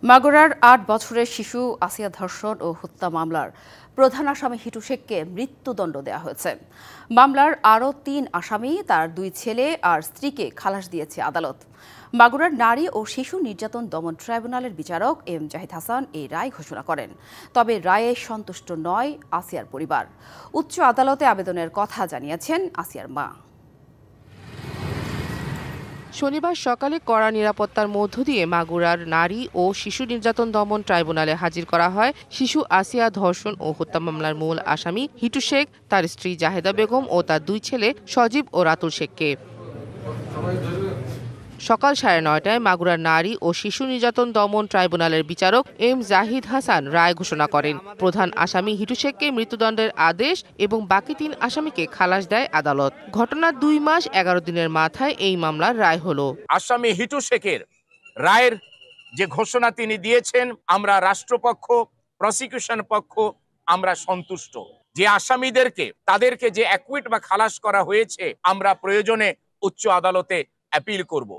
মাগুরার ৮ বছরের শিশু আসিয়া ধর্ষণ ও হত্যা মামলার প্রধান আসামি হিটু শেখকে মৃত্যুদণ্ড দেওয়া হয়েছে। মামলার আরও ৩ আসামি তার ২ ছেলে আর স্ত্রীকে খালাস দিয়েছে আদালত। মাগুরার নারী ও শিশু নির্যাতন দমন ট্রাইব্যুনালের বিচারক এম জাহিদ হাসান এই রায় ঘোষণা করেন। তবে রায়ে সন্তুষ্ট নয় আসিয়ার পরিবার। উচ্চ আদালতে আবেদনের কথা জানিয়েছেন আসিয়ার মা। শনিবার সকালে কড়া নিরাপত্তার মধ্য দিয়ে মাগুরার নারী ও শিশু নির্যাতন দমন ট্রাইব্যুনালে হাজির করা হয় শিশু আসিয়া ধর্ষণ ও হত্যা মামলার মূল আসামি হিটু শেখ, তার স্ত্রী জাহেদা বেগম ও তার ২ ছেলে সজীব ও রাতুল শেখকে। সকাল ৯:৩০টায় মাগুরার নারী ও শিশু নির্যাতন দমন ট্রাইব্যুনালের বিচারক এম জাহিদ হাসান রায় ঘোষণা করেন। প্রধান আসামি হিটু শেখকে মৃত্যুদণ্ডের আদেশ এবং বাকি ৩ আসামিকে খালাস দেয় আদালত। ঘটনার ২ মাস ১১ দিনের মাথায় এই মামলার রায় হলো। আসামি হিটু শেখের রায়ের যে ঘোষণা তিনি দিয়েছেন, আমরা রাষ্ট্রপক্ষ, প্রসিকিউশন পক্ষ আমরা সন্তুষ্ট। যে আসামিদেরকে তাদেরকে যে অ্যাকুইট বা খালাস করা হয়েছে, আমরা প্রয়োজনে উচ্চ আদালতে অ্যাপিল করব।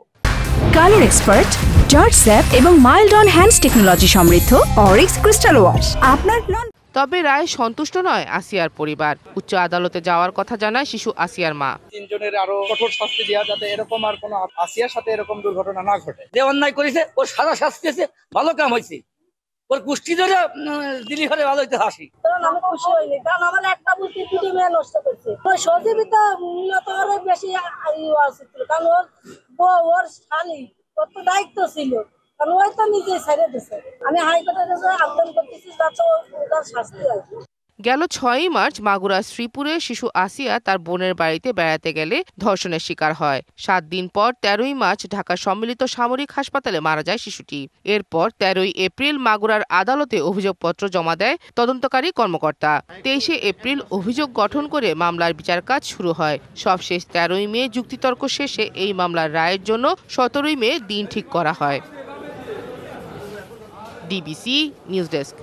কালার এক্সপার্ট, জর্জ স্যাপ এবং মাইল্ড অন হ্যান্ডস টেকনোলজি সমৃদ্ধ অরিক্স ক্রিস্টাল ওয়াশ। আপনার তবে রায় সন্তুষ্ট নয় আসিয়ার পরিবার। উচ্চ আদালতে যাওয়ার কথা জানায় শিশু আসিয়ার মা। ৩ জনের আরো কঠোর শাস্তি দেওয়া, যাতে এরকম আর কোনো আসিয়ার সাথে এরকম দুর্ঘটনা না ঘটে। যে অন্যায় করেছে ওর সারা শাস্তি হয়েছে, ভালো কাম হয়েছে। ওর কুষ্টি ধরে দিলি হলে ভালো হইতে হাসি। আমি খুশি হইনি, কারণ আমার একটা বুদ্ধি 2টি মেয়ে নষ্ট করছে। সজীবিতা বেশি ছিল, কারণ ওর শালী, ওর তো দায়িত্ব ছিল, কারণ ওই তো নিজে ছেড়ে দিছে। আমি হাইকোর্টের কাছে আবেদন করতেছি যাতে ওর শাস্তি হয়। গেল ৬ই মার্চ মাগুরা শ্রীপুরে শিশু আসিয়া তার বোনের বাড়িতে বেড়াতে গেলে ধর্ষণের শিকার হয়। ৭ দিন পর ১৩ই মার্চ ঢাকা সম্মিলিত সামরিক হাসপাতালে মারা যায় শিশুটি। এরপর ১৩ই এপ্রিল মাগুরার আদালতে অভিযোগপত্র জমা দেয় তদন্তকারী কর্মকর্তা। ২৩শে এপ্রিল অভিযোগ গঠন করে মামলার বিচার কাজ শুরু হয়। সবশেষ ১৩ই মে যুক্তিতর্ক শেষে এই মামলার রায়ের জন্য ১৭ই মে দিন ঠিক করা হয়। DBC news desk.